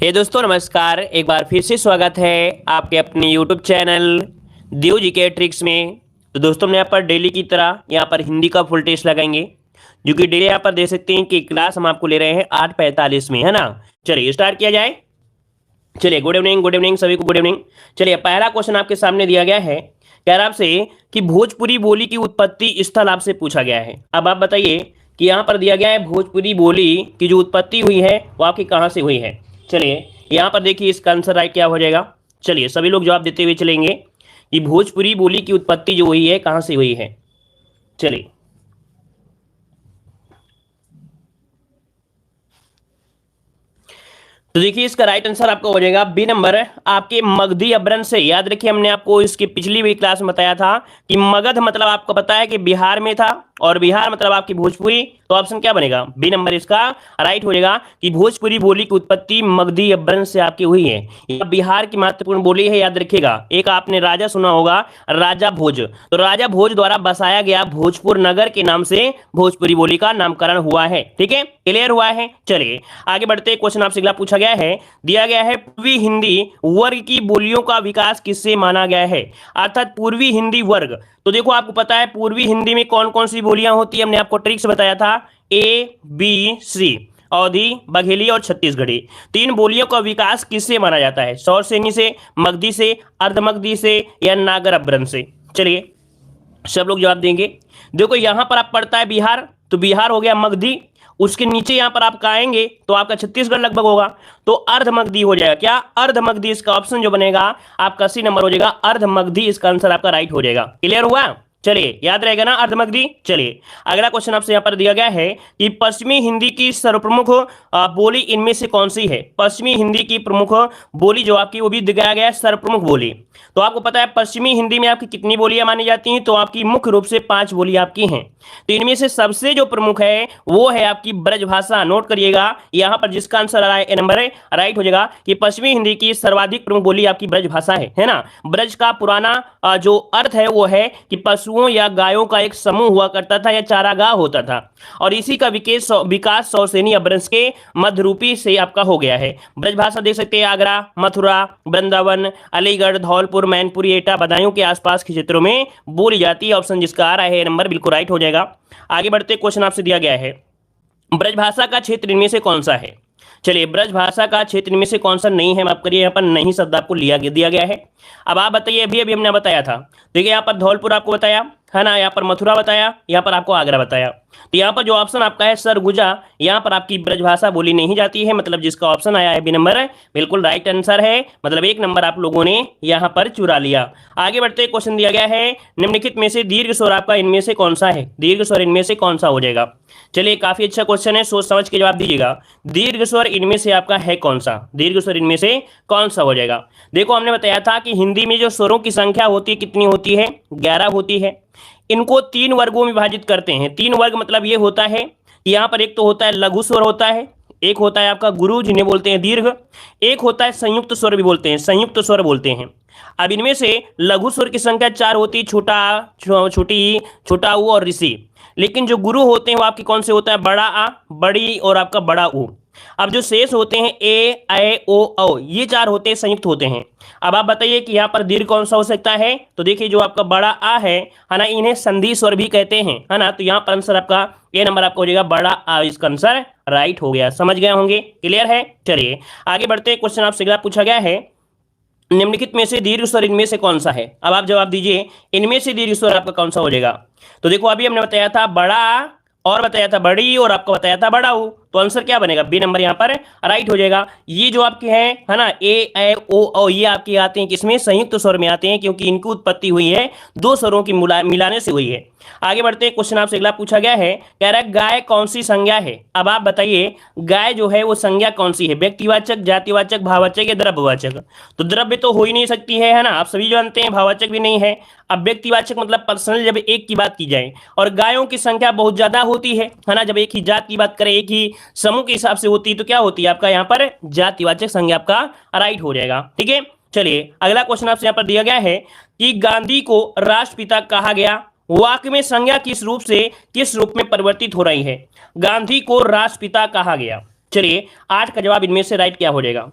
हे दोस्तों नमस्कार। एक बार फिर से स्वागत है आपके अपने यूट्यूब चैनल देव जी के ट्रिक्स में। तो दोस्तों हम यहाँ पर डेली की तरह यहाँ पर हिंदी का फुल टेस्ट लगाएंगे, जो कि डेली यहाँ पर दे सकते हैं कि क्लास हम आपको ले रहे हैं 8:45 में, है ना। चलिए स्टार्ट किया जाए। चलिए गुड इवनिंग सभी को गुड इवनिंग। चलिए पहला क्वेश्चन आपके सामने दिया गया है, कह रहा आपसे कि भोजपुरी बोली की उत्पत्ति स्थल आपसे पूछा गया है। अब आप बताइए कि यहाँ पर दिया गया है भोजपुरी बोली की जो उत्पत्ति हुई है वो आपकी कहाँ से हुई है। चलिए यहाँ पर देखिए इसका आंसर राइट क्या हो जाएगा। चलिए सभी लोग जवाब देते हुए चलेंगे कि भोजपुरी बोली की उत्पत्ति जो हुई है कहाँ से हुई है। चलिए तो देखिए इसका राइट आंसर आपका हो जाएगा बी नंबर, आपके मगधी अभ्रंश से। याद रखिए हमने आपको इसकी पिछली भी क्लास में बताया था कि मगध मतलब आपको पता है कि बिहार में था और बिहार मतलब आपकी भोजपुरी। तो ऑप्शन क्या बनेगा, बी नंबर इसका राइट हो जाएगा कि भोजपुरी बोली की उत्पत्ति मगधी अभ्रंश से आपकी हुई है। यह बिहार की महत्वपूर्ण बोली है। याद रखिएगा एक आपने राजा सुना होगा, राजा भोज। तो राजा भोज द्वारा बसाया गया भोजपुर नगर के नाम से भोजपुरी बोली का नामकरण हुआ है। ठीक है, क्लियर हुआ है। चलिए आगे बढ़ते, क्वेश्चन आपसे अगला पूछा गया है, दिया गया है पूर्वी हिंदी वर्ग की बोलियों का विकास किससे माना गया है, अर्थात पूर्वी हिंदी वर्ग। तो देखो आपको पता है पूर्वी हिंदी में कौन कौन सी बोलियां होती है, हमने आपको ट्रिक्स बताया था, ए बी सी, अवधी, बघेली और छत्तीसगढ़ी। तीन बोलियों का विकास किससे माना जाता है, सौरसेनी से, मगधी से, अर्धमगधी से या नागर अभ्रंश से। चलिए सब लोग जवाब देंगे। देखो यहां पर आप पढ़ता है बिहार, तो बिहार हो गया मगधी, उसके नीचे यहां पर आप आएंगे तो आपका छत्तीसगढ़ लगभग होगा, तो अर्धमगधी हो जाएगा। क्या अर्धमगधी, इसका ऑप्शन जो बनेगा आपका सी नंबर हो जाएगा, अर्धमगधी इसका आंसर आपका राइट हो जाएगा। क्लियर हुआ। चलिए याद रहेगा ना अर्धमगधी। चलिए अगला क्वेश्चन आपसे यहां पर दिया गया है कि पश्चिमी हिंदी की सर्वप्रमुख बोली इनमें से कौन सी है। पश्चिमी हिंदी की प्रमुख बोली जो आपकी वो भी दिखाया गया है सर्वप्रमुख बोली। तो आपको पता है पश्चिमी हिंदी में आपकी कितनी बोलियां मानी जाती हैं, तो आपकी मुख्य रूप से 5 बोली आपकी हैं। तो इनमें से सबसे जो प्रमुख है वो है आपकी ब्रजभाषा। नोट करिएगा यहां पर जिसका आंसर ए नंबर है राइट हो जाएगा कि पश्चिमी हिंदी की सर्वाधिक प्रमुख बोली आपकी ब्रजभाषा है ना। ब्रज का पुराना जो अर्थ है वो है कि पशुओं या गायों का एक समूह हुआ करता था या चारागाह होता था, और इसी का विकास सौसेनी अभ्रंश के मध्यरूपी से आपका हो गया है। ब्रजभाषा देख सकते हैं आगरा, मथुरा, वृंदावन, अलीगढ़, धौलपुर, मैनपुरी, एटा, बदायूं के आसपास के क्षेत्रों में बोली जाती है। ऑप्शन जिसका आ रहा है नंबर बिल्कुल राइट हो जाएगा। आगे बढ़ते, क्वेश्चन आपसे दिया गया है ब्रजभाषा का क्षेत्र इनमें से कौन सा है। चलिए ब्रजभाषा का क्षेत्र इनमें से कौन सा नहीं है, माफ करिए यहाँ पर नहीं शब्द आपको दिया गया है। अब आप बताइए, अभी अभी हमने बताया था, देखिए यहाँ पर धौलपुर आपको बताया है ना, यहाँ पर मथुरा बताया, यहाँ पर आपको आगरा बताया। तो यहाँ पर जो ऑप्शन आपका है सरगुजा, यहाँ पर आपकी ब्रजभाषा बोली नहीं जाती है, मतलब जिसका ऑप्शन आया है बी नंबर बिल्कुल राइट आंसर है, मतलब 1 नंबर आप लोगों ने यहाँ पर चुरा लिया। आगे बढ़ते, क्वेश्चन दिया गया है निम्नलिखित में से दीर्घ स्वर आपका इनमें से कौन सा है, दीर्घ स्वर इनमें से कौन सा हो जाएगा। चलिए काफी अच्छा क्वेश्चन है, सोच समझ के जवाब दीजिएगा। दीर्घ स्वर इनमें से आपका है कौन सा, दीर्घ स्वर इनमें से कौन सा हो जाएगा। देखो हमने बताया था कि हिंदी में जो स्वरों की संख्या होती है कितनी होती है, 11 होती है। इनको 3 वर्गों में विभाजित करते हैं। 3 वर्ग मतलब ये होता है कि यहाँ पर एक तो होता है लघु स्वर होता है, एक होता है आपका गुरु जिन्हें बोलते हैं दीर्घ, एक होता है संयुक्त स्वर भी बोलते हैं, संयुक्त स्वर बोलते हैं। अब इनमें से लघु स्वर की संख्या 4 होती है, छोटी, छोटा ऊ और ऋषि। लेकिन जो गुरु होते हैं वो आपके कौन से होता है, बड़ा आ, बड़ी और आपका बड़ा ऊ। अब जो शेष होते हैं ए, ऐ, ओ, औ, ये 4 होते हैं संयुक्त होते हैं। अब आप बताइए कि यहाँ पर दीर्घ कौन सा हो सकता है, तो देखिए जो आपका बड़ा आ है ना, इन्हें संधि स्वर भी कहते हैं, है ना। तो यहाँ पर आंसर आपका ए नंबर आपका हो जाएगा बड़ा आ, इसका आंसर राइट हो गया। समझ गए होंगे, क्लियर है। चलिए आगे बढ़ते हैं, क्वेश्चन आपसे अगला पूछा गया है निम्नलिखित में से दीर्घ स्वर इनमें से कौन सा है। अब आप जवाब दीजिए इनमें से दीर्घ स्वर आपका कौन सा हो जाएगा। तो देखो अभी हमने बताया था बड़ा और बताया था बड़ी और आपको बताया था बड़ा ऊ, तो आंसर क्या बनेगा, बी नंबर यहाँ पर राइट हो जाएगा। ये जो आपके हैं है ना ए, ऐ, ओ, औ, ये आपके आते हैं किसमें, संयुक्त स्वर में आते हैं, क्योंकि इनकी उत्पत्ति हुई है 2 स्वरों की मिलाने से हुई है। आगे बढ़ते हैं, क्वेश्चन आपसे अगला पूछा गया है, कह रहा है गाय कौन सी संज्ञा है। अब आप बताइए गाय जो है वो संज्ञा कौन सी है, व्यक्तिवाचक, जातिवाचक, भाववाचक या द्रव्यवाचक। तो द्रव्य तो हो ही नहीं सकती है ना, आप सभी जानते हैं, भाववाचक भी नहीं है। अब व्यक्तिवाचक मतलब पर्सनल जब एक की बात की जाए, और गायों की संख्या बहुत ज्यादा होती है ना, जब एक ही जात की बात करें, एक ही समूह के हिसाब से होती है, तो क्या होती है आपका यहाँ पर जातिवाचक संज्ञा आपका राइट हो जाएगा। ठीक है, चलिए अगला क्वेश्चन आपसे यहाँ पर दिया गया है कि गांधी को राष्ट्रपिता कहा गया, वाक्य में संज्ञा किस रूप में परिवर्तित हो रही है। गांधी को राष्ट्रपिता कहा गया। चलिए 8 का जवाब इनमें से राइट क्या हो जाएगा।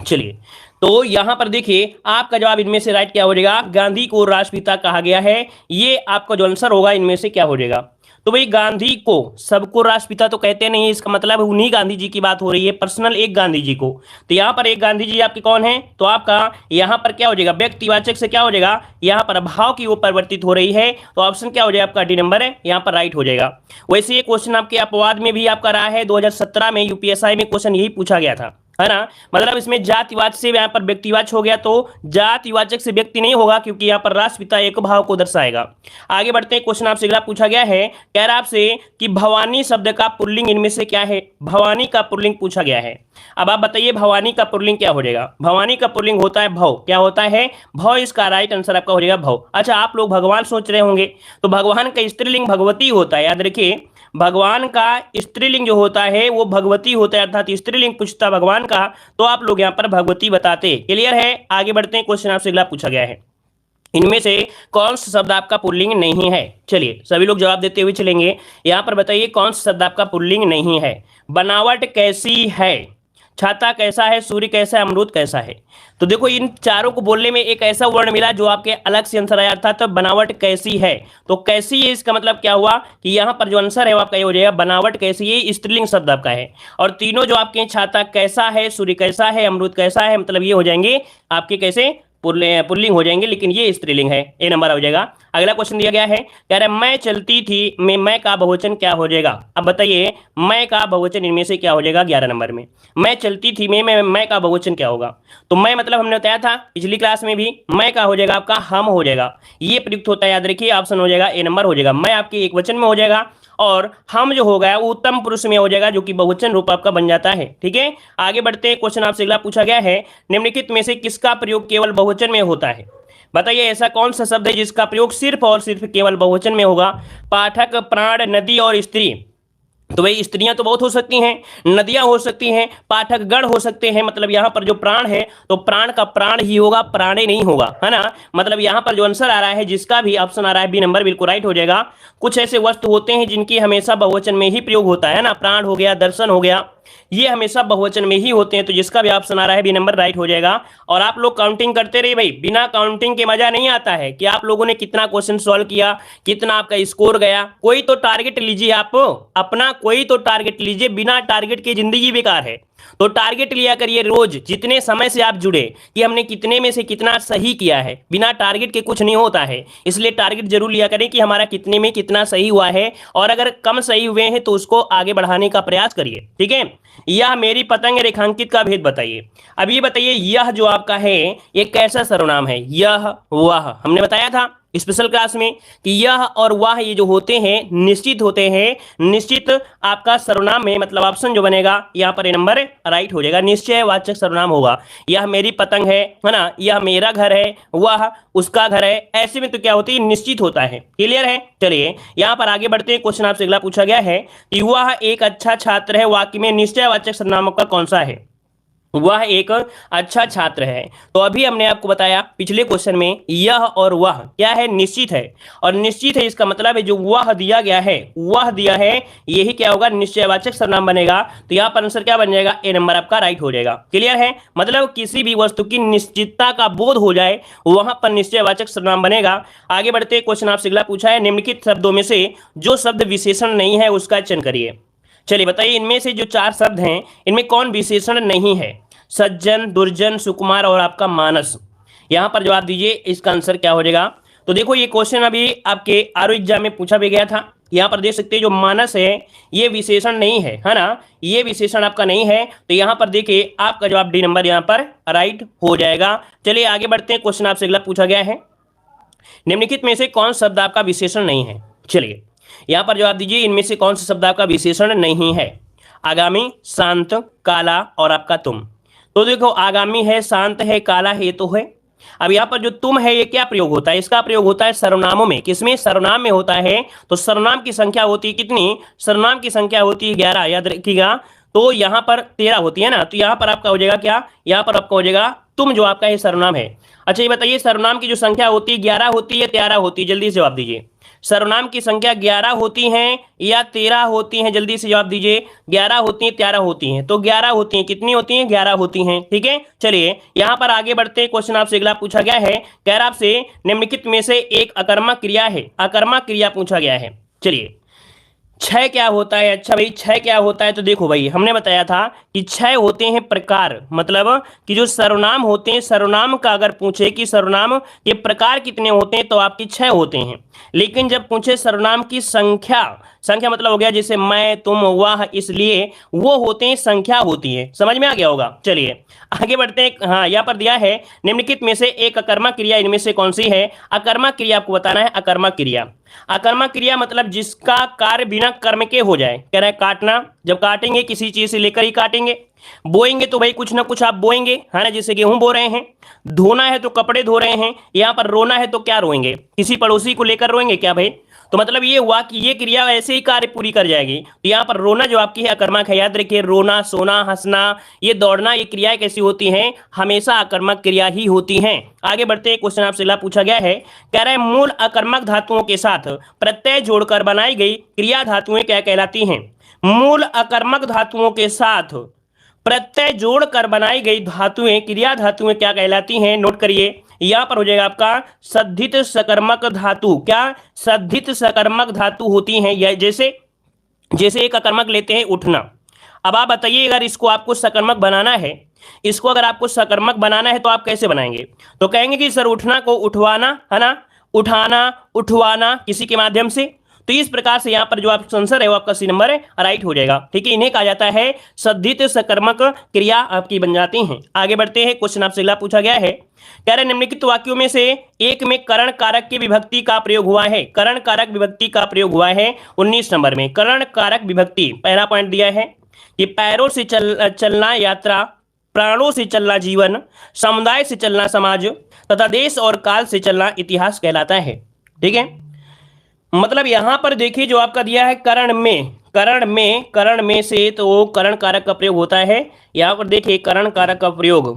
चलिए, तो यहां पर देखिए आपका जवाब इनमें से राइट क्या हो जाएगा, गांधी को राष्ट्रपिता कहा गया है। ये आपका जो आंसर होगा इनमें से क्या हो जाएगा। तो भाई गांधी को, सबको राष्ट्रपिता तो कहते नहीं, इसका मतलब उन्हीं गांधी जी की बात हो रही है, पर्सनल एक गांधी जी को। तो यहां पर एक गांधी जी आपके कौन है, तो आपका यहां पर क्या हो जाएगा, व्यक्तिवाचक से क्या हो जाएगा, यहां पर भाव की वो परिवर्तित हो रही है, तो ऑप्शन क्या हो जाएगा आपका डी नंबर है, यहां पर राइट हो जाएगा। वैसे ये क्वेश्चन आपके अपवाद में भी आपका रहा है, 2017 में यूपीएसआई में क्वेश्चन यही पूछा गया था, है ना। मतलब इसमें जातिवाद से यहाँ पर व्यक्तिवाचक हो गया, तो जातिवाचक से व्यक्ति नहीं होगा, क्योंकि यहाँ पर राष्ट्रपिता एक भाव को दर्शाएगा। आगे बढ़ते हैं, क्वेश्चन आपसे अगला पूछा गया है, कह रहा आपसे कि भवानी शब्द का पुल्लिंग इनमें से क्या है। भवानी का पुल्लिंग पूछा गया है। अब आप बताइए भवानी का पुल्लिंग क्या हो जाएगा। भवानी का पुल्लिंग होता है भव। क्या होता है, भव। इसका राइट आंसर आपका हो जाएगा भव। अच्छा, आप लोग भगवान सोच रहे होंगे, तो भगवान का स्त्रीलिंग भगवती होता है, याद रखिए। भगवान का स्त्रीलिंग जो होता है वो भगवती होता है, अर्थात स्त्रीलिंग पूछता भगवान का, तो आप लोग यहाँ पर भगवती बताते। क्लियर है। आगे बढ़ते हैं, क्वेश्चन आपसे अगला पूछा गया है, इनमें से कौन सा शब्द आपका पुल्लिंग नहीं है। चलिए सभी लोग जवाब देते हुए चलेंगे। यहां पर बताइए कौन सा शब्द आपका पुल्लिंग नहीं है। बनावट कैसी है, छाता कैसा है, सूर्य कैसा है, अमरूद कैसा है। तो देखो इन चारों को बोलने में एक ऐसा वर्ण मिला जो आपके अलग से आंसर आया था, तो बनावट कैसी है। तो कैसी है इसका मतलब क्या हुआ कि यहाँ पर जो आंसर है वो आपका ये हो जाएगा बनावट कैसी है, स्त्रीलिंग शब्द आपका है। और तीनों जो आपके छाता कैसा है, सूर्य कैसा है, अमरूद कैसा है, मतलब ये हो जाएंगे आपके कैसे पुल्लिंग हो जाएंगे, लेकिन ये स्त्रीलिंग है। ए नंबर हो जाएगा। अगला क्वेश्चन दिया गया है, कह रहा है मैं चलती थी में मैं का बहुवचन क्या हो जाएगा। अब बताइए मैं का बहुवचन इनमें से क्या हो जाएगा। 11 नंबर में मैं चलती थी में मैं का बहुवचन क्या होगा। तो मैं मतलब हमने बताया था पिछली क्लास में भी, मैं का हो जाएगा आपका हम हो जाएगा। ये प्रयुक्त होता है, याद रखिए। ऑप्शन हो जाएगा ए नंबर हो जाएगा। मैं आपके एक वचन में हो जाएगा, और हम जो हो गया वो उत्तम पुरुष में हो जाएगा, जो कि बहुवचन रूप आपका बन जाता है। ठीक है। आगे बढ़ते हैं, क्वेश्चन आपसे अगला पूछा गया है, निम्नलिखित में से किसका प्रयोग केवल बहुवचन में होता है। बताइए ऐसा कौन सा शब्द है जिसका प्रयोग सिर्फ और सिर्फ केवल बहुवचन में होगा। पाठक, प्राण, नदी और स्त्री। तो भाई स्त्रियां तो बहुत हो सकती हैं, नदियां हो सकती हैं, पाठक गण हो सकते हैं। मतलब यहां पर जो प्राण है तो प्राण का प्राण ही होगा, प्राणे नहीं होगा, है ना। मतलब यहां पर जो आंसर आ रहा है, जिसका भी ऑप्शन आ रहा है बी नंबर बिल्कुल राइट हो जाएगा। कुछ ऐसे वस्तु होते हैं जिनकी हमेशा बहुवचन में ही प्रयोग होता है ना, प्राण हो गया, दर्शन हो गया, ये हमेशा बहुवचन में ही होते हैं। तो जिसका भी ऑप्शन आ रहा है बी नंबर राइट हो जाएगा। और आप लोग काउंटिंग करते रहिए भाई, बिना काउंटिंग के मजा नहीं आता है कि आप लोगों ने कितना क्वेश्चन सॉल्व किया, कितना आपका स्कोर गया। कोई तो टारगेट लीजिए आप अपना, कोई तो टारगेट लीजिए। बिना टारगेट की जिंदगी बेकार है। तो टारगेट लिया करिए रोज, जितने समय से आप जुड़े, कि हमने कितने में से कितना सही किया है। बिना टारगेट के कुछ नहीं होता है, इसलिए टारगेट जरूर लिया करें कि हमारा कितने में कितना सही हुआ है, और अगर कम सही हुए हैं तो उसको आगे बढ़ाने का प्रयास करिए। ठीक है। यह मेरी पतंग रेखांकित का भेद बताइए। अब ये बताइए यह जो आपका है ये कैसा सर्वनाम है। यह वह हमने बताया था स्पेशल क्लास में कि यह और वह ये जो होते हैं निश्चित होते हैं, निश्चित आपका सर्वनाम में, मतलब ऑप्शन जो बनेगा यहाँ पर ए नंबर राइट हो जाएगा। निश्चय वाचक सर्वनाम होगा। यह मेरी पतंग है ना, यह मेरा घर है, वह उसका घर है, ऐसे में तो क्या होती है, निश्चित होता है। क्लियर है। चलिए यहाँ पर आगे बढ़ते हैं, क्वेश्चन आपसे अगला पूछा गया है कि वह एक अच्छा छात्र है, वाक्य में निश्चय वाचक सर्वनामों का कौन सा है। वह एक अच्छा छात्र है। तो अभी हमने आपको बताया पिछले क्वेश्चन में यह और वह क्या है, निश्चित है। और निश्चित है इसका मतलब है जो वह दिया गया है, वह दिया है, यही क्या होगा, निश्चयवाचक सर्वनाम बनेगा। तो यहाँ पर आंसर क्या बन जाएगा, ए नंबर आपका राइट हो जाएगा। क्लियर है। मतलब किसी भी वस्तु की निश्चितता का बोध हो जाए वहां पर निश्चयवाचक सर्वनाम बनेगा। आगे बढ़ते क्वेश्चन आपसे अगला पूछा है, निम्नलिखित शब्दों में से जो शब्द विशेषण नहीं है उसका चयन करिए। चलिए बताइए इनमें से जो 4 शब्द हैं इनमें कौन विशेषण नहीं है। सज्जन, दुर्जन, सुकुमार और आपका मानस। यहां पर जवाब दीजिए, इसका आंसर क्या हो जाएगा। तो देखो ये क्वेश्चन अभी आपके आरओ एग्जाम में पूछा भी गया था। यहां पर देख सकते हैं जो मानस है ये विशेषण नहीं है ना, ये विशेषण आपका नहीं है। तो यहां पर देखिए आपका जवाब डी नंबर यहां पर राइट हो जाएगा। चलिए आगे बढ़ते हैं, क्वेश्चन आपसे अगला पूछा गया है, निम्नलिखित में से कौन शब्द आपका विशेषण नहीं है। चलिए यहां पर जवाब दीजिए, इनमें से कौन सा शब्द आपका विशेषण नहीं है। आगामी, शांत, काला और आपका तुम। तो देखो आगामी है, शांत है, काला है, ये तो है। अब यहाँ पर जो तुम है ये क्या प्रयोग होता है, इसका प्रयोग होता है सर्वनामों में। किसमें, सर्वनाम में होता है। तो सर्वनाम की संख्या होती है कितनी, सर्वनाम की संख्या होती है 11, याद रखिएगा। तो यहाँ पर 13 होती है ना, तो यहाँ पर आपका हो जाएगा क्या, यहाँ पर आपका हो जाएगा तुम, जो आपका ये सर्वनाम है। अच्छा ये बताइए सर्वनाम की जो संख्या होती है 11 होती है 13 होती है, जल्दी से जवाब दीजिए। सर्वनाम की संख्या 11 होती हैं या 13 होती हैं? जल्दी से जवाब दीजिए। 11 होती हैं, 13 होती हैं? तो 11 होती हैं। कितनी होती हैं? 11 होती हैं। ठीक है, चलिए यहां पर आगे बढ़ते हैं। क्वेश्चन आपसे अगला पूछा गया है, कह रहा आपसे निम्नलिखित में से एक अकर्मक क्रिया है। अकर्मक क्रिया पूछा गया है। चलिए, क्षय क्या होता है? अच्छा भाई, क्षय क्या होता है? तो देखो भाई, हमने बताया था कि क्षय होते हैं प्रकार, मतलब कि जो सर्वनाम होते हैं, सर्वनाम का अगर पूछे कि सर्वनाम के प्रकार कितने होते हैं तो आपके क्षय होते हैं। लेकिन जब पूछे सर्वनाम की संख्या, संख्या मतलब हो गया जैसे मैं, तुम, वह, इसलिए, वो होते हैं, संख्या होती है। समझ में आ गया होगा। चलिए आगे बढ़ते हैं। हाँ, यहाँ पर दिया है निम्नलिखित में से एक अकर्मक क्रिया इनमें से कौन सी है? अकर्मक क्रिया आपको बताना है। अकर्मक क्रिया, अकर्मक क्रिया मतलब जिसका कार्य बिना कर्म के हो जाए। कह रहा है काटना, जब काटेंगे किसी चीज से लेकर ही काटेंगे। बोएंगे तो भाई कुछ ना कुछ आप बोएंगे, है ना, जैसे गेहूं बो रहे हैं। धोना है तो कपड़े धो रहे हैं। यहाँ पर रोना है तो क्या रोएंगे? किसी पड़ोसी को लेकर रोएंगे क्या भाई? तो मतलब ये हुआ कि ये क्रिया ऐसे ही कार्य पूरी कर जाएगी। तो यहाँ पर रोना जो आपकी है अकर्मक है। याद रखिए, रोना, सोना, हंसना, ये दौड़ना, ये क्रियाएं कैसी होती हैं? हमेशा अकर्मक क्रिया ही होती हैं। आगे बढ़ते हैं। क्वेश्चन आपसे अगला पूछा गया है, कह रहा है मूल अकर्मक धातुओं के साथ प्रत्यय जोड़कर बनाई गई क्रिया धातुएं क्या कहलाती हैं? मूल अकर्मक धातुओं के साथ प्रत्यय जोड़कर बनाई गई धातुएं, क्रिया धातुएं क्या कहलाती हैं? नोट करिए, यहां पर हो जाएगा आपका सद्धित सकर्मक धातु। क्या? सद्धित सकर्मक धातु होती हैं। यह जैसे जैसे एक अकर्मक लेते हैं उठना। अब आप बताइए, अगर इसको आपको सकर्मक बनाना है, इसको अगर आपको सकर्मक बनाना है तो आप कैसे बनाएंगे? तो कहेंगे कि सर उठना को उठवाना, है ना, उठाना, उठवाना किसी के माध्यम से। तो इस प्रकार से यहाँ पर जो आपका आंसर है वो आपका सी नंबर राइट हो जाएगा। ठीक है, इन्हें कहा जाता है सद्धित सकर्मक क्रिया आपकी बन जाती हैं। आगे बढ़ते हैं। क्वेश्चन आपसे अगला पूछा गया है, कह रहे निम्नलिखित वाक्यों में से एक में करण कारक की विभक्ति का प्रयोग हुआ है। करण कारक विभक्ति का प्रयोग हुआ है 19 नंबर में। करण कारक विभक्ति, पहला पॉइंट दिया है कि पैरों से चलना यात्रा, प्राणों से चलना जीवन, समुदाय से चलना समाज तथा देश और काल से चलना इतिहास कहलाता है। ठीक है, मतलब यहां पर देखिए जो आपका दिया है करण में से, तो करण कारक का प्रयोग होता है। यहां पर देखिए करण कारक का प्रयोग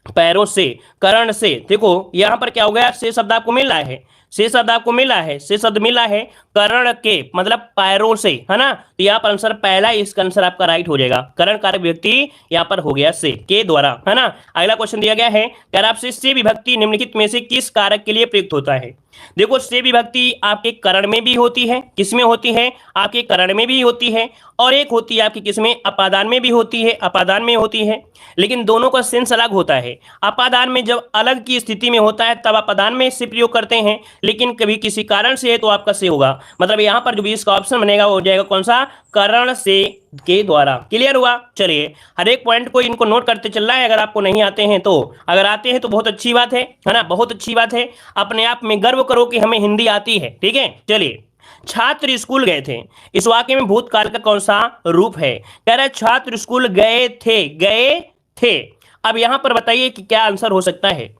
पैरों से, करण से। देखो यहां पर क्या हो गया? से शब्द आपको मिल रहा है, से शब्द आपको मिला है, से शब्द मिला है करण के मतलब पैरों से, है ना। तो यहाँ पर आंसर पहला, इसका आंसर आपका राइट हो जाएगा। करण कारक विभक्ति यहाँ पर हो गया से के द्वारा, है ना। अगला क्वेश्चन दिया गया है, कह रहा आपसे से विभक्ति निम्नलिखित में से किस कारक के लिए प्रयुक्त होता है? देखो से विभक्ति आपके करण में भी होती है। किसमें होती है? आपके करण में भी होती है, और एक होती है आपकी किसमें? अपादान में भी होती है। अपादान में होती है, लेकिन दोनों का सेंस अलग होता है। अपादान में जब अलग की स्थिति में होता है तब अपादान में इससे प्रयोग करते हैं, लेकिन कभी किसी कारण से है तो आपका से होगा। मतलब यहाँ पर जो भी इसका ऑप्शन बनेगा वो हो जाएगा कौन सा? करण से के द्वारा। क्लियर हुआ? चलिए हर एक पॉइंट को इनको नोट करते चलना है। अगर आपको नहीं आते हैं तो, अगर आते हैं तो बहुत अच्छी बात है ना, बहुत अच्छी बात है। अपने आप में गर्व करो कि हमें हिंदी आती है। ठीक है, चलिए छात्र स्कूल गए थे, इस वाक्य में भूतकाल का कौन सा रूप है? कह रहा है छात्र स्कूल गए थे, गए थे। अब यहां पर बताइए कि क्या आंसर हो सकता है?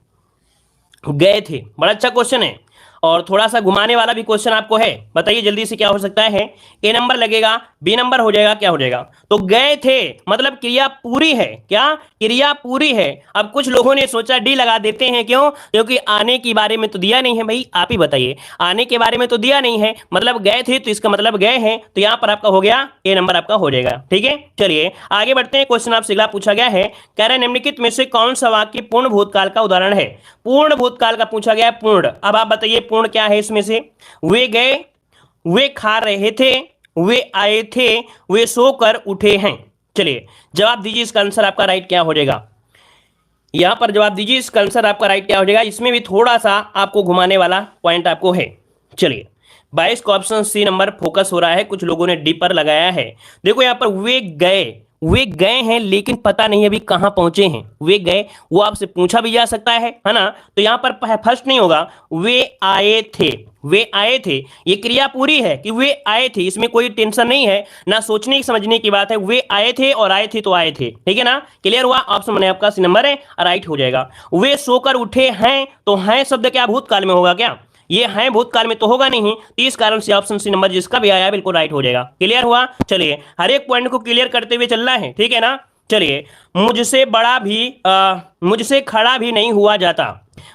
गए थे, बड़ा अच्छा क्वेश्चन है और थोड़ा सा घुमाने वाला भी क्वेश्चन आपको है। बताइए जल्दी से क्या हो सकता है? ए नंबर लगेगा, बी नंबर हो जाएगा, क्या हो जाएगा? तो गए थे मतलब क्रिया पूरी है। क्या? क्रिया पूरी है। अब कुछ लोगों ने सोचा डी लगा देते हैं, क्यों? क्योंकि आने के बारे में तो दिया नहीं है। भाई आप ही बताइए, आने के बारे में तो दिया नहीं है, मतलब गए थे तो इसका मतलब गए हैं। तो यहां पर आपका हो गया, ए नंबर आपका हो जाएगा। ठीक है, चलिए आगे बढ़ते हैं। क्वेश्चन आपसे अगला पूछा गया है, कह रहे निम्नलिखित में से कौन सा वाक्य पूर्ण भूतकाल का उदाहरण है? पूर्ण भूतकाल का पूछा गया है, पूर्ण। अब आप बताइए पूर्ण क्या है इसमें से? वे गए, वे खा रहे थे, वे आए थे, वे सोकर उठे हैं। चलिए जवाब दीजिए, इसका आंसर आपका राइट क्या हो जाएगा? यहां पर जवाब दीजिए, इसका आंसर आपका राइट क्या हो जाएगा? इसमें भी थोड़ा सा आपको घुमाने वाला पॉइंट आपको है। चलिए 22 का ऑप्शन सी नंबर फोकस हो रहा है, कुछ लोगों ने डी पर लगाया है। देखो यहां पर वे गए हैं, लेकिन पता नहीं अभी कहां पहुंचे हैं। वे गए, वो आपसे पूछा भी जा सकता है ना। तो यहां पर फर्स्ट नहीं होगा, वे आए थे, वे आए थे। ये क्रिया पूरी है कि वे आए थे, इसमें कोई टेंशन नहीं है, ना सोचने समझने की बात है। वे आए थे और आए थे तो आए थे। ठीक है ना, क्लियर हुआ? ऑप्शन मैंने आपका सी नंबर है राइट हो जाएगा। वे सोकर उठे हैं, तो हैं शब्द क्या भूतकाल में होगा? क्या ये हैं भूतकाल में तो होगा नहीं। इस कारण से ऑप्शन सी नंबर जिसका भी आया बिल्कुल राइट हो जाएगा। क्लियर हुआ? चलिए हर एक पॉइंट को क्लियर करते हुए चलना है। ठीक है ना, चलिए मुझसे खड़ा भी नहीं हुआ जाता,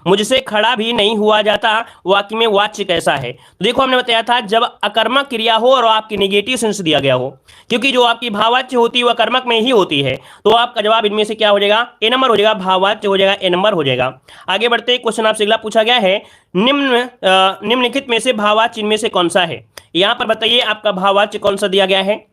मुझसे खड़ा भी नहीं हुआ जाता, वाक्य में वाच्य कैसा है? तो देखो हमने बताया था जब अकर्मक क्रिया हो और आपकी नेगेटिव सेंस दिया गया हो, क्योंकि जो आपकी भाववाच्य होती है वह कर्मक में ही होती है, तो आपका जवाब इनमें से क्या हो जाएगा? ए नंबर हो जाएगा, भाववाच्य हो जाएगा, ए नंबर हो जाएगा। आगे बढ़ते क्वेश्चन आपसे अगला पूछा गया है, निम्नलिखित में से भाववाच्य इनमें से कौन सा है? यहां पर बताइए आपका भाववाच्य कौन सा दिया गया है?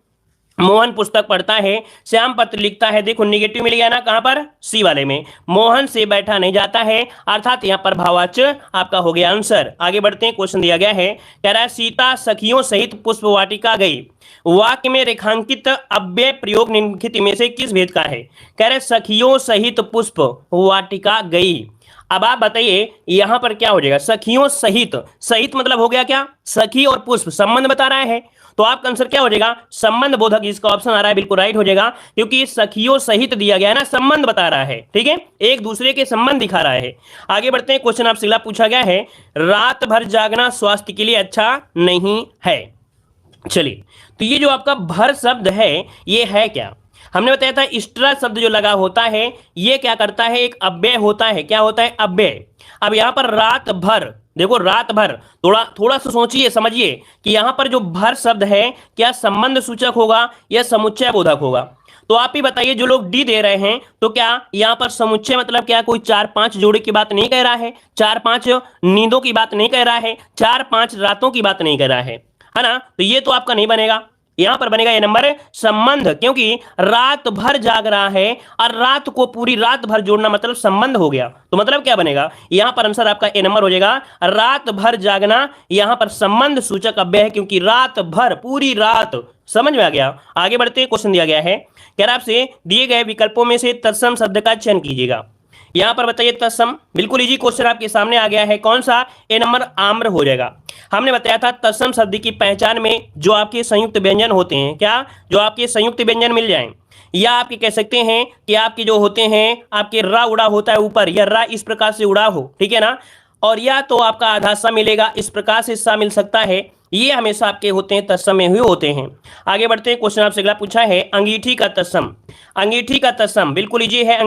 मोहन पुस्तक पढ़ता है, श्याम पत्र लिखता है। देखो निगेटिव मिल गया ना, कहां पर? सी वाले में। मोहन से बैठा नहीं जाता है, अर्थात यहां पर भाववाच्य आपका हो गया आंसर। आगे बढ़ते हैं, क्वेश्चन दिया गया है, कह रहा है सीता सखियों सहित पुष्प वाटिका गई। वाक्य में रेखांकित अव्यय प्रयोग निम्नलिखित में से किस भेद का है? कह रहे सखियों सहित पुष्प वाटिका गई। अब आप बताइए यहां पर क्या हो जाएगा? सखियों सहित, सहित मतलब हो गया क्या? सखी और पुष्प संबंध बता रहा है, तो आपका आंसर क्या हो जाएगा? संबंध बोधक। इसका ऑप्शन आ रहा है बिल्कुल राइट हो जाएगा, क्योंकि सखियों सहित दिया गया है ना, संबंध बता रहा है, ठीक है, एक दूसरे के संबंध दिखा रहा है। आगे बढ़ते हैं, क्वेश्चन आपसे अगला पूछा गया है, रात भर जागना स्वास्थ्य के लिए अच्छा नहीं है। चलिए, तो ये जो आपका भर शब्द है ये है क्या? हमने बताया था स्ट्रा शब्द जो लगा होता है ये क्या करता है? एक अव्यय होता है। क्या होता है? अव्यय। अब यहां पर रात भर, देखो रात भर, थोड़ा सा सोचिए समझिए कि यहां पर जो भर शब्द है क्या संबंध सूचक होगा या समुच्चय बोधक होगा? तो आप ही बताइए, जो लोग डी दे रहे हैं, तो क्या यहां पर समुच्चय मतलब क्या कोई 4-5 जोड़े की बात नहीं कह रहा है, 4-5 नींदों की बात नहीं कह रहा है, 4-5 रातों की बात नहीं कह रहा है ना? तो ये तो आपका नहीं बनेगा, यहां पर बनेगा ये नंबर संबंध, क्योंकि रात भर जाग रहा है और रात को पूरी रात भर जोड़ना मतलब संबंध हो गया। तो मतलब क्या बनेगा? यहां पर आंसर आपका ए नंबर हो जाएगा, रात भर जागना यहां पर संबंध सूचक अव्यय है, क्योंकि रात भर, पूरी रात। समझ में आ गया? आगे बढ़ते, क्वेश्चन दिया गया है, कह रहा आपसे दिए गए विकल्पों में से तत्सम शब्द का चयन कीजिएगा। यहां पर बताइए तत्सम, बिल्कुल इजी क्वेश्चन आपके सामने आ गया है, कौन सा? ए नंबर आम्र हो जाएगा। हमने बताया था तत्सम शब्द की पहचान में जो आपके संयुक्त व्यंजन होते हैं, क्या? जो आपके संयुक्त व्यंजन मिल जाएं, या आपके कह सकते हैं कि आपके जो होते हैं आपके रा उड़ा होता है ऊपर, या रा इस प्रकार से उड़ा हो, ठीक है ना, और या तो आपका आधा सा मिलेगा, इस प्रकार से सा मिल सकता है, ये हमेशा आपके होते हैं तत्सम में हुए होते हैं। आगे बढ़ते हैं, क्वेश्चन आपसे अगला पूछा है, अंगीठी का तत्सम। अंगीठी का तत्सम बिल्कुल इजी है,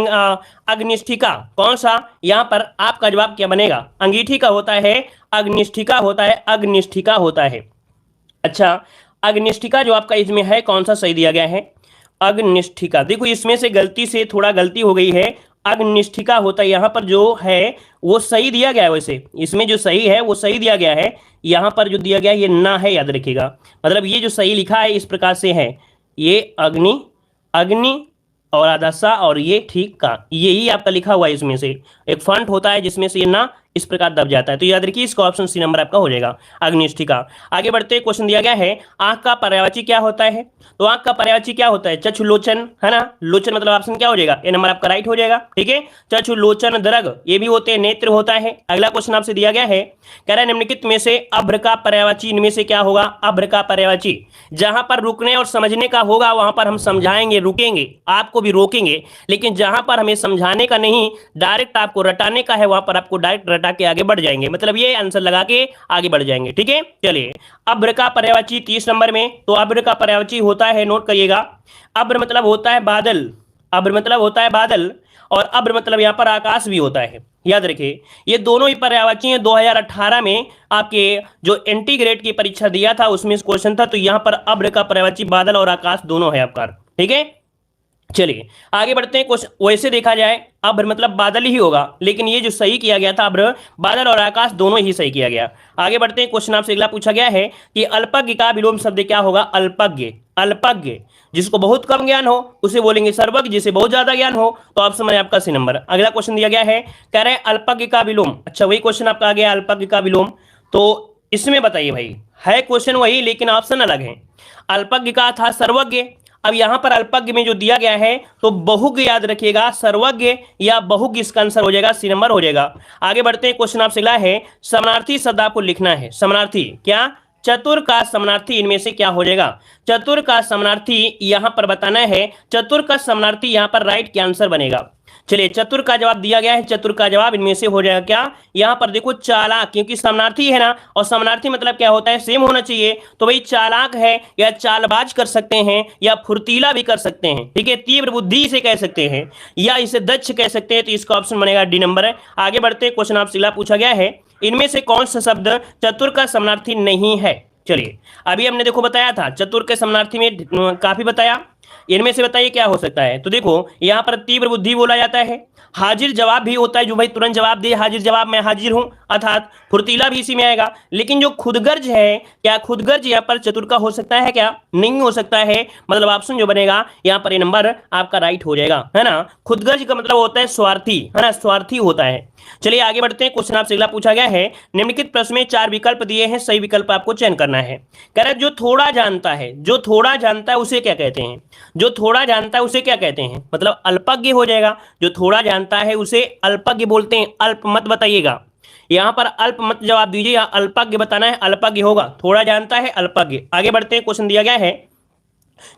अग्निष्ठिका। कौन सा? यहां पर आपका जवाब क्या बनेगा? अंगीठी का होता है, अग्निष्ठिका होता है, अग्निष्ठिका होता है। अच्छा, अग्निष्ठिका जो आपका इसमें है कौन सा सही दिया गया है? अग्निष्ठिका। देखो इसमें से गलती से थोड़ा गलती हो गई है, अग्निष्ठिका होता है, यहां पर जो है वो सही दिया गया है, वैसे इसमें जो सही है वो सही दिया गया है, यहां पर जो दिया गया है ये ना है, याद रखिएगा, मतलब ये जो सही लिखा है इस प्रकार से है, ये अग्नि, अग्नि और आधा सा और ये ठीक का, यही आपका लिखा हुआ है, इसमें से एक फॉन्ट होता है जिसमें से ये ना इस प्रकार दब जाता है, तो याद रखिए इसका ऑप्शन सी नंबर आपका हो जाएगा, अग्निष्ठिका। आगे बढ़ते, क्वेश्चन दिया गया है, आंख का पर्यायवाची क्या होता है? तो आंख का पर्यायवाची क्या होता है? चक्षुलोचन, है ना, लोचन मतलब ऑप्शन क्या हो जाएगा? ये नंबर आपका राइट हो जाएगा, ठीक है, चक्षुलोचन दरग ये भी होते हैं, नेत्र होता है। अगला क्वेश्चन आपसे दिया गया है, कह रहा है निम्नलिखित में से अभ्र का पर्यायवाची इनमें से क्या होगा? अभ्र का पर्यायवाची जहां पर रुकने और समझने का होगा वहां पर हम समझाएंगे, रुकेंगे, आपको भी रोकेंगे, लेकिन जहां पर हमें समझाने का नहीं, डायरेक्ट आपको रटाने का है, वहां पर आपको डायरेक्ट रटा के आगे बढ़ जाएंगे, मतलब ये आंसर लगा के आगे बढ़ जाएंगे, ठीक है। चलिए, अभ्र का पर्यायवाची 30 नंबर में, तो अभ्र का पर्यायवाची होता है, नोट करिएगा, अभ्र मतलब होता है बादल, अभ्र मतलब होता है बादल, और अभ्र मतलब यहां पर आकाश भी होता है, याद रखिए ये दोनों ही पर्यायवाची हैं। 2018 में आपके जो एंटी ग्रेड की परीक्षा दिया था उसमें क्वेश्चन था, तो यहां पर अभ्र का पर्यायवाची बादल और आकाश दोनों है आपका, ठीक है। चलिए आगे बढ़ते हैं, क्वेश्चन वैसे देखा जाए अभ्र मतलब बादल ही होगा, लेकिन ये जो सही किया गया था अभ्र, बादल और आकाश दोनों ही सही किया गया। आगे बढ़ते हैं, क्वेश्चन आपसे अगला पूछा गया है कि अल्पज्ञ का विलोम शब्द क्या होगा? अल्पज्ञ, अल्पज्ञ जिसको बहुत कम ज्ञान हो उसे बोलेंगे सर्वज्ञ, जिसे बहुत ज्यादा ज्ञान हो तो ऑप्शन में आपका सी नंबर। अगला क्वेश्चन दिया गया है, कह रहे हैं अल्पज्ञ का विलोम, अच्छा वही क्वेश्चन आपका आ गया अल्पज्ञ का विलोम, तो इसमें बताइए भाई, है क्वेश्चन वही लेकिन ऑप्शन अलग है। अल्पज्ञ का था सर्वज्ञ, अब यहां पर अल्पज्ञ में जो दिया गया है तो बहुज्ञ याद रखिएगा, सर्वज्ञ या बहुज्ञ इसका आंसर हो जाएगा, सी नंबर हो जाएगा। आगे बढ़ते हैं, क्वेश्चन आपसे अगला है, समानार्थी शब्द आपको लिखना है, समानार्थी क्या? चतुर का समानार्थी इनमें से क्या हो जाएगा? चतुर का समानार्थी यहां पर बताना है, चतुर का समानार्थी यहां पर राइट क्या आंसर बनेगा? चलिए चतुर का जवाब दिया गया है, चतुर का जवाब इनमें से हो जाएगा क्या, यहां पर देखो चालाक, क्योंकि समानार्थी है ना, और समानार्थी मतलब क्या होता है, सेम होना चाहिए, तो भाई चालाक है या चालबाज कर सकते हैं या फुर्तीला भी कर सकते हैं, ठीक है, तीव्र बुद्धि इसे कह सकते हैं या इसे दक्ष कह सकते हैं, तो इसका ऑप्शन बनेगा डी नंबर है। आगे बढ़ते हैं, क्वेश्चन आपसे अगला पूछा गया है, इनमें से कौन सा शब्द चतुर का समानार्थी नहीं है। चलिए अभी हमने देखो बताया था चतुर के समानार्थी में काफी बताया, इनमें से बताइए क्या हो सकता है। तो देखो यहां पर तीव्र बुद्धि बोला जाता है, हाजिर जवाब भी होता है, जो भाई तुरंत जवाब दे, हाजिर जवाब, मैं हाजिर हूं, अर्थात फुर्तीला भी इसी में आएगा। लेकिन जो खुदगर्ज है, क्या खुदगर्ज यहां पर चतुर का हो सकता है क्या, नहीं हो सकता है, मतलब ऑप्शन जो बनेगा यहां पर ये नंबर आपका राइट हो जाएगा, है ना। खुदगर्ज का मतलब होता है स्वार्थी, है ना, स्वार्थी होता है। चलिए आगे बढ़ते हैं, क्वेश्चन आपसे अगला पूछा गया है, निम्नलिखित प्रश्न में 4 विकल्प दिए हैं, सही विकल्प आपको चयन करना है। कह रहा है जो थोड़ा जानता है, जो थोड़ा जानता है उसे क्या कहते हैं, जो थोड़ा जानता है उसे क्या कहते हैं, मतलब अल्पज्ञ हो जाएगा, जो थोड़ा जानता है उसे अल्पज्ञ बोलते हैं, अल्प मत बताइएगा, यहां पर अल्प मत जवाब दीजिए, या अल्पज्ञ बताना है, अल्पज्ञ होगा, थोड़ा जानता है अल्पज्ञ। आगे बढ़ते हैं, क्वेश्चन दिया गया है,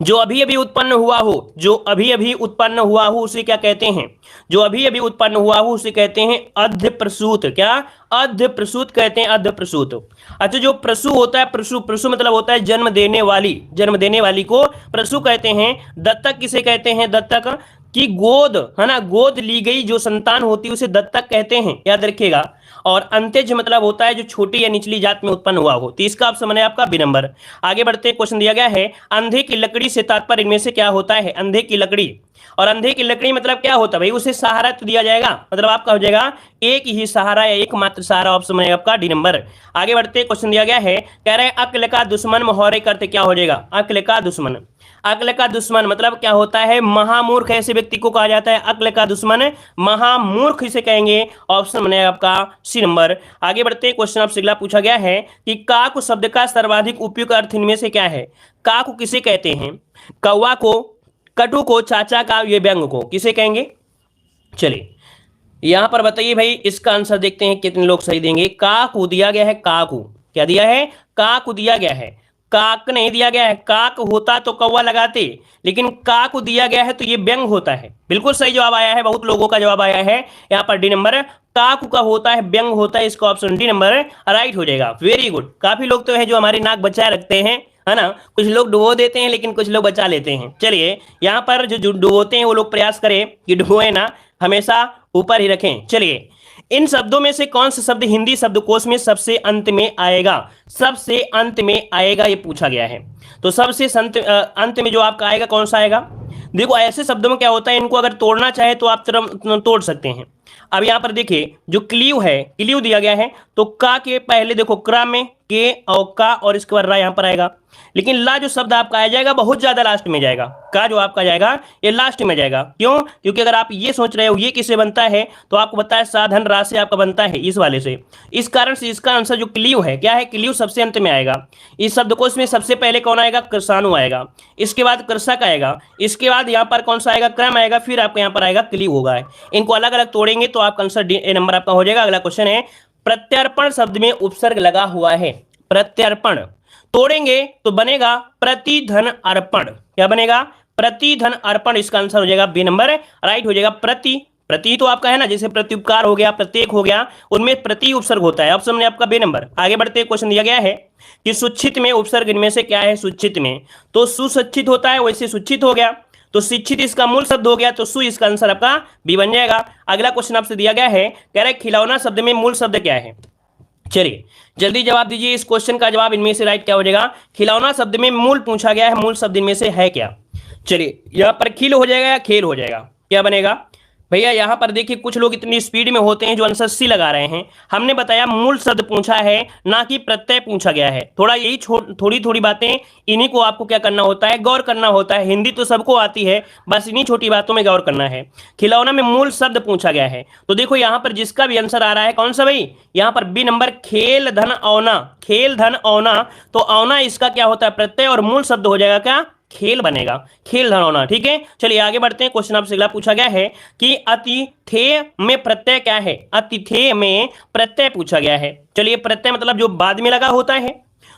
जो अभी अभी उत्पन्न हुआ हो, जो अभी अभी उत्पन्न हुआ हो उसे क्या कहते हैं, जो अभी अभी उत्पन्न हुआ हो उसे कहते हैं अर्धप्रसूत, क्या, अर्धप्रसूत कहते हैं, अर्धप्रसूत। अच्छा जो प्रसू होता है, प्रसू, प्रसू मतलब होता है जन्म देने वाली, जन्म देने वाली को प्रसू कहते हैं। दत्तक किसे कहते हैं, दत्तक की गोद, है ना, गोद ली गई जो संतान होती है उसे दत्तक कहते हैं, याद रखिएगा। और अंत्यज मतलब होता है जो छोटी या निचली जात में उत्पन्न हुआ हो, तो इसका ऑप्शन है आपका बी नंबर। आगे बढ़ते हैं, क्वेश्चन दिया गया है, अंधे की लकड़ी से तात्पर्य इनमें से क्या होता है, अंधे की लकड़ी, और अंधे की लकड़ी मतलब क्या होता है भाई, उसे सहारा तो दिया जाएगा, मतलब आपका हो जाएगा एक ही सहारा या एकमात्र सहारा, ऑप्शन है आपका डी नंबर। आगे बढ़ते हैं, क्वेश्चन दिया गया है, कह रहे हैं अक्ल का दुश्मन मुहावरे करते क्या हो जाएगा, अक्ल का दुश्मन, अक्ल का दुश्मन मतलब क्या होता है, महामूर्ख, ऐसे व्यक्ति को कहा जाता है अक्ल का दुश्मन, महामूर्ख इसे कहेंगे, ऑप्शन बनेगा आपका सी नंबर। आगे बढ़ते हैं, क्वेश्चन आपसे अगला पूछा गया है कि काक शब्द का सर्वाधिक उपयुक्त अर्थ इनमें से क्या है, काक किसे कहते हैं, कौवा को, कटु को, चाचा का, ये व्यंग को किसे कहेंगे। चलिए यहां पर बताइए भाई, इसका आंसर देखते हैं कितने लोग सही देंगे। काकू दिया गया है, काकू क्या दिया है, काकू दिया गया है, काक नहीं दिया गया है, काक होता तो कौवा लगाते, लेकिन काक दिया गया है तो ये व्यंग होता है। बिल्कुल सही जवाब आया है, बहुत लोगों का जवाब आया है यहाँ पर डी नंबर, काक का होता है, व्यंग होता है, इसका ऑप्शन डी नंबर राइट हो जाएगा। वेरी गुड, काफी लोग तो है जो हमारी नाक बचाए रखते हैं, है ना, कुछ लोग डुबो देते हैं लेकिन कुछ लोग बचा लेते हैं। चलिए यहाँ पर जो डुबोते हैं वो लोग प्रयास करें कि डुबोए ना, हमेशा ऊपर ही रखें। चलिए इन शब्दों में से कौन सा शब्द हिंदी शब्दकोश में सबसे अंत में आएगा, सबसे अंत में आएगा, ये पूछा गया है। तो सबसे अंत में जो आपका आएगा कौन सा आएगा, देखो ऐसे शब्दों में क्या होता है, इनको अगर तोड़ना चाहे तो आप तोड़ सकते हैं। अब यहां पर देखिए जो क्लीव है, क्लीव दिया गया है, तो का के पहले देखो क्र में के और का, और इसके बाद रा यहां पर आएगा, लेकिन ला जो शब्द आपका आ जाएगा बहुत ज्यादा लास्ट में जाएगा, का जो आपका जाएगा ये लास्ट में जाएगा। क्यों, क्योंकि अगर आप ये सोच रहे हो ये किससे बनता है, तो आपको पता है साधन रा से आपका बनता है, इस वाले से, इस कारण से इसका आंसर जो क्लीव है, क्या है, क्लीव सबसे अंत में आएगा। इस शब्दकोश में सबसे पहले कौन आएगा, कृषाणु आएगा, इसके बाद कृषक आएगा, इसके बाद यहाँ पर कौन सा आएगा, क्रम आएगा, फिर आपको यहाँ पर आएगा क्लीव होगा। इनको अलग अलग तोड़ेंगे तो आपका आंसर डी नंबर आपका हो जाएगा। अगला क्वेश्चन है, प्रत्यर्पण शब्द में उपसर्ग लगा हुआ है, प्रत्यर्पण तोड़ेंगे तो बनेगा प्रतिधन अर्पण, क्या बनेगा, प्रतिधन अर्पण, इसका आंसर हो जाएगा बी नंबर राइट हो जाएगा। प्रति तो आपका है ना, जैसे प्रत्युपकार हो गया, प्रत्येक हो गया, उनमें प्रति उपसर्ग होता है, ऑप्शन में आपका बी नंबर। आगे बढ़ते क्वेश्चन दिया गया है कि सुच्छित में उपसर्ग इनमें से क्या है, सुच्छित में तो सुसच्छित होता है, वैसे सुच्छित हो गया, तो शिक्षित इसका मूल शब्द हो गया, तो सु इसका आंसर आपका बी बन जाएगा। अगला क्वेश्चन आपसे दिया गया है, कह रहा है खिलौना शब्द में मूल शब्द क्या है। चलिए जल्दी जवाब दीजिए, इस क्वेश्चन का जवाब इनमें से राइट क्या हो जाएगा, खिलौना शब्द में मूल पूछा गया है, मूल शब्द इनमें से है क्या। चलिए यहाँ पर खिल हो जाएगा या खेल हो जाएगा, क्या बनेगा भैया। यहाँ पर देखिए कुछ लोग इतनी स्पीड में होते हैं जो आंसर सी लगा रहे हैं, हमने बताया मूल शब्द पूछा है ना कि प्रत्यय पूछा गया है। थोड़ा यही थोड़ी थोड़ी बातें इन्हीं को आपको क्या करना होता है, गौर करना होता है। हिंदी तो सबको आती है, बस इन्हीं छोटी बातों में गौर करना है। खिलौना में मूल शब्द पूछा गया है, तो देखो यहाँ पर जिसका भी आंसर आ रहा है कौन सा भाई, यहाँ पर बी नंबर, खेल धन औना, खेल धन औना, तो औना इसका क्या होता है, प्रत्यय, और मूल शब्द हो जाएगा क्या, खेल बनेगा, खेल धनौना। ठीक है, चलिए आगे बढ़ते हैं। क्वेश्चन आपसे अगला पूछा गया है कि अतिथेय में प्रत्यय क्या है, अतिथेय में प्रत्यय पूछा गया है। चलिए प्रत्यय मतलब जो बाद में लगा होता है,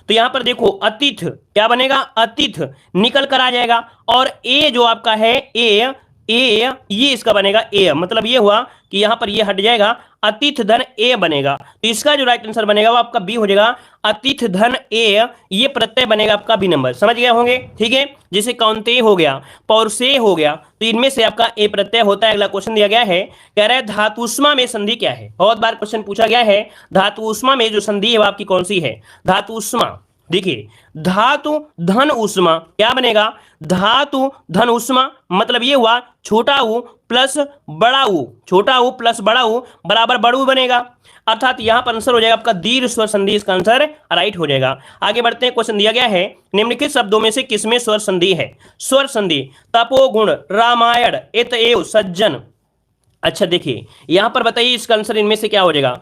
तो यहां पर देखो अतिथ क्या बनेगा, अतिथ निकल कर आ जाएगा, और ए जो आपका है, ए ए, ये इसका बनेगा ए, मतलब ये हुआ कि यहां पर ये हट जाएगा, अतिथ धन ए बनेगा। तो इसका जो राइट आंसर बनेगा वो आपका बी हो जाएगा, अतिथ धन ए। ये प्रत्यय बनेगा आपका बी नंबर, समझ गए होंगे। ठीक है, जैसे कौनते हो गया, पौरसे हो गया, तो इनमें से आपका ए प्रत्यय होता है। अगला क्वेश्चन दिया गया है, कह रहा है धातुष्मा में संधि क्या है। बहुत बार क्वेश्चन पूछा गया है, धातुष्मा में जो संधि है वो आपकी कौन सी है। धातुष्मा, देखिए धातु धन उष्मा क्या बनेगा, धातु धन उष्मा, मतलब ये हुआ छोटा ऊ प्लस बड़ा ऊ, छोटा ऊ प्लस बड़ा ऊ बराबर बड़ू बनेगा, अर्थात यहां पर आंसर हो जाएगा आपका दीर्घ स्वर संधि, इसका आंसर राइट हो जाएगा। आगे बढ़ते हैं, क्वेश्चन दिया गया है, निम्नलिखित शब्दों में से किसमें स्वर संधि है। स्वर संधि, तपोगुण, रामायण, एतएव, सज्जन। अच्छा देखिए यहां पर बताइए इसका आंसर इनमें से क्या हो जाएगा।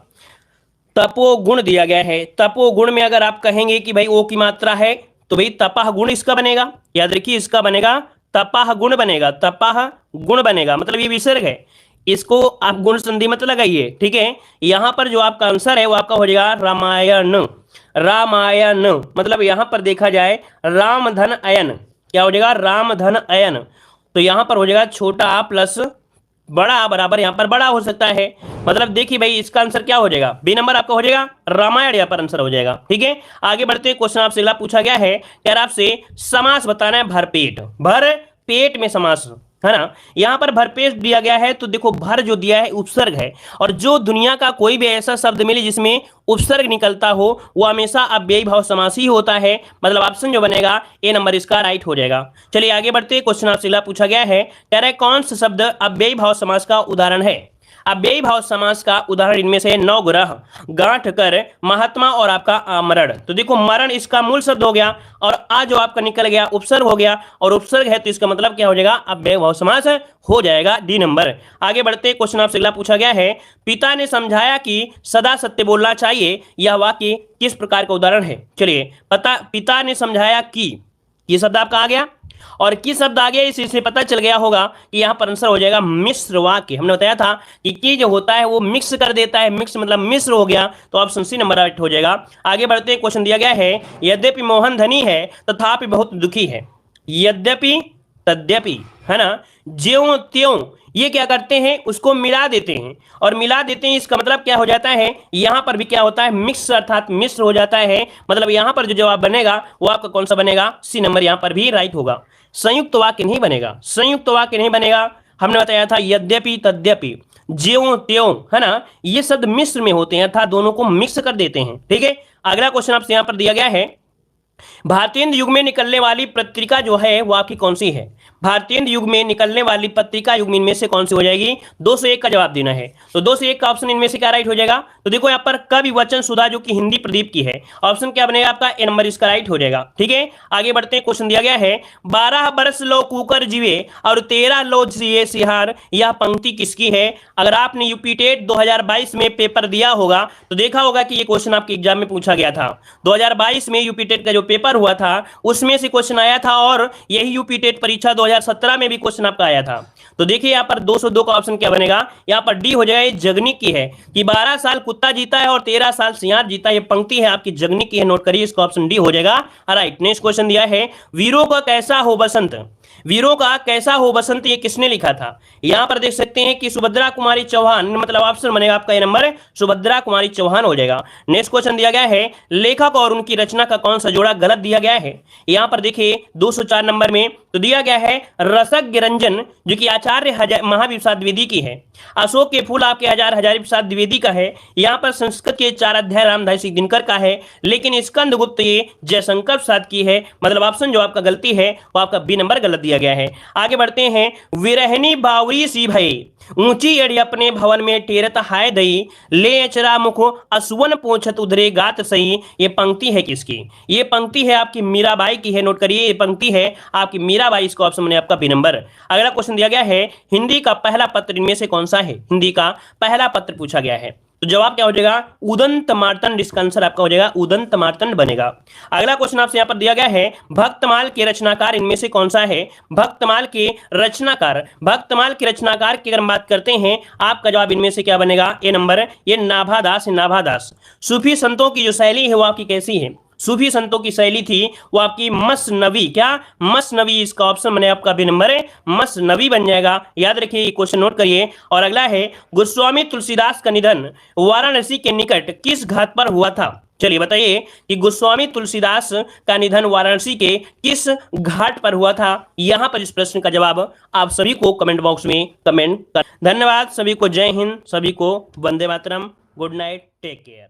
तपोगुण दिया गया है, तपोगुण में अगर आप कहेंगे कि भाई ओ की मात्रा है तो भाई तपाह गुण इसका बनेगा, याद रखिए इसका बनेगा तपाह गुण बनेगा, तपाह गुण बनेगा, मतलब ये विसर्ग है, इसको आप गुण संधि मत लगाइए। ठीक है, यहां पर जो आपका आंसर है वो आपका हो जाएगा रामायण, रामायण, मतलब यहां पर देखा जाए राम धन अयन, क्या हो जाएगा, राम धन अयन, तो यहां पर हो जाएगा छोटा आ प्लस बड़ा बराबर यहां पर बड़ा हो सकता है, मतलब देखिए भाई इसका आंसर क्या हो जाएगा, बी नंबर आपका हो जाएगा रामायण, यहां पर आंसर हो जाएगा। ठीक है, आगे बढ़ते हैं, क्वेश्चन आपसे अगला पूछा गया है, यार आपसे समास बताना है भरपेट, भर पेट में समास है ना। यहां पर भरपेट दिया गया है, तो देखो भर जो दिया है उपसर्ग है, और जो दुनिया का कोई भी ऐसा शब्द मिले जिसमें उपसर्ग निकलता हो वो हमेशा अव्ययी भाव समास ही होता है, मतलब ऑप्शन जो बनेगा ए नंबर इसका राइट हो जाएगा। चलिए आगे बढ़ते हैं, क्वेश्चन आपसे पूछा गया है, कह रहा है कौन सा शब्द अव्ययी भाव समास का उदाहरण है। अव्ययी भाव समास का उदाहरण इनमें से नवग्रह, गांठ कर, महात्मा और आपका आमरण। तो देखो मरण इसका मूल शब्द हो गया, और आ जो आपका निकल गया उपसर्ग हो गया, और उपसर्ग है तो इसका मतलब क्या हो जाएगा, अव्ययी भाव समास हो जाएगा, डी नंबर। आगे बढ़ते, क्वेश्चन आपसे अगला पूछा गया है, पिता ने समझाया कि सदा सत्य बोलना चाहिए, यह वाक्य किस प्रकार का उदाहरण है। चलिए पिता ने समझाया कि, ये शब्द आपका आ गया, और किस शब्द आ गया इससे पता चल गया होगा कि यहां पर आंसर हो जाएगा मिश्र वाक्य। हमने बताया था कि की जो होता है वो मिक्स कर देता है, मिक्स मतलब मिश्र हो गया, तो ऑप्शन सी नंबर राइट हो जाएगा। आगे बढ़ते, क्वेश्चन दिया गया है, यद्यपि मोहन धनी है तथापि बहुत दुखी है। यद्यपि तद्यपि है ना, ज्यों त्यों, ये क्या करते हैं उसको मिला देते हैं, और मिला देते हैं इसका मतलब क्या हो जाता है, यहां पर भी क्या होता है मिक्स अर्थात मिश्र हो जाता है, मतलब यहां पर जो जवाब बनेगा वो आपका कौन सा बनेगा, सी नंबर यहां पर भी राइट होगा। संयुक्त वाक्य नहीं बनेगा, संयुक्त वाक्य नहीं बनेगा। हमने बताया था यद्यपि तद्यपि ज्यों त्यों है ना, ये शब्द मिश्र में होते हैं अर्थात दोनों को मिक्स कर देते हैं। ठीक है, अगला क्वेश्चन आपसे यहां पर दिया गया है, भारतीय युग में निकलने वाली पत्रिका जो है वो आपकी कौन सी है। भारतीय युग में निकलने वाली पत्रिका युग में इनमें से कौन सी हो जाएगी, 201 का जवाब देना है। तो 201 का ऑप्शन इनमें से क्या राइट हो जाएगा, तो देखो यहाँ पर कवि वचन सुधा जो कि हिंदी प्रदीप की है, ऑप्शन क्या बनेगा आपका ए नंबर इसका राइट हो जाएगा। ठीक है, आगे बढ़ते हैं, क्वेश्चन दिया गया है, 12 बरस लो कुकर जीवे और 13 लो जिए सिहार, यह पंक्ति किसकी है। अगर आपने यूपी टेट 2022 में पेपर दिया होगा तो देखा होगा कि ये क्वेश्चन आपके एग्जाम में पूछा गया था। 2022 में यूपी टेट का जो पेपर हुआ था उसमें से क्वेश्चन आया था, और यही यूपी टेट परीक्षा 2017 में भी क्वेश्चन आपका आया था। तो देखिए यहाँ पर 202 का ऑप्शन क्या बनेगा, यहाँ पर डी हो जाएगा, ये जगनी की है कि 12 साल कुत्ता जीता है और 13 साल सियार जीता है, ये पंक्ति है आपकी जगनी की है, नोट करिए, इसका ऑप्शन डी हो जाएगा राइट। नेक्स्ट क्वेश्चन दिया है, वीरों का कैसा हो बसंत, वीरों का कैसा हो बसंत ये किसने लिखा था। यहां पर देख सकते हैं कि सुभद्रा कुमारी चौहान, मतलब ऑप्शन बनेगा आपका ये नंबर सुभद्रा कुमारी चौहान हो जाएगा। नेक्स्ट क्वेश्चन दिया गया है, लेखक और उनकी रचना का कौन सा जोड़ा गलत दिया गया है। यहां पर देखिए 204 नंबर में तो दिया गया है रसज्ञ रंजन जो कि आचार्य महावीर प्रसाद द्विवेदी की है, अशोक के फूल आपके हजारी प्रसाद द्विवेदी का है, यहाँ पर संस्कृत के 4 अध्याय रामधारी सिंह दिनकर का है, लेकिन स्कंद गुप्त ये जयशंकर प्रसाद की है, मतलब ऑप्शन जो आपका गलती है वो आपका बी नंबर गलत दिया गया है। आगे बढ़ते हैं, विरहनी बावरी सी भई ऊंची एड़ी अपने भवन में टेरत हाय दई, ले अचरा मुखो असुवन पोछत उधरे गात सही, ये पंक्ति है किसकी, ये पंक्ति है आपकी मीराबाई की है, नोट करिए ये पंक्ति है आपकी मीराबाई, इसका ऑप्शन बने आपका बी नंबर। अगला क्वेश्चन दिया गया है, हिंदी का पहला पत्र इनमें से कौन सा है, हिंदी का पहला पत्र पूछा गया है, तो जवाब क्या हो जाएगा उदंत मार्तंड, इसका आंसर आपका हो जाएगा उदंत मार्तंड बनेगा। अगला क्वेश्चन आपसे यहां पर दिया गया है, भक्तमाल के रचनाकार इनमें से कौन सा है, भक्तमाल के रचनाकार, भक्तमाल के रचनाकार की अगर हम बात करते हैं आपका जवाब इनमें से क्या बनेगा ए नंबर, ये नाभादास, नाभादास। सूफी संतों की जो शैली है वो आपकी कैसी है, सूफी संतों की शैली थी वो आपकी मसनवी, क्या मसनवी, इसका ऑप्शन मैंने आपका बी नंबर है मसनवी बन जाएगा। याद रखिए, क्वेश्चन नोट करिए। और अगला है गोस्वामी तुलसीदास का निधन वाराणसी के निकट किस घाट पर हुआ था? चलिए बताइए कि गोस्वामी तुलसीदास का निधन वाराणसी के किस घाट पर हुआ था? यहां पर इस प्रश्न का जवाब आप सभी को कमेंट बॉक्स में कमेंट कर। धन्यवाद सभी को, जय हिंद, सभी को Vande Mataram, good night, take care.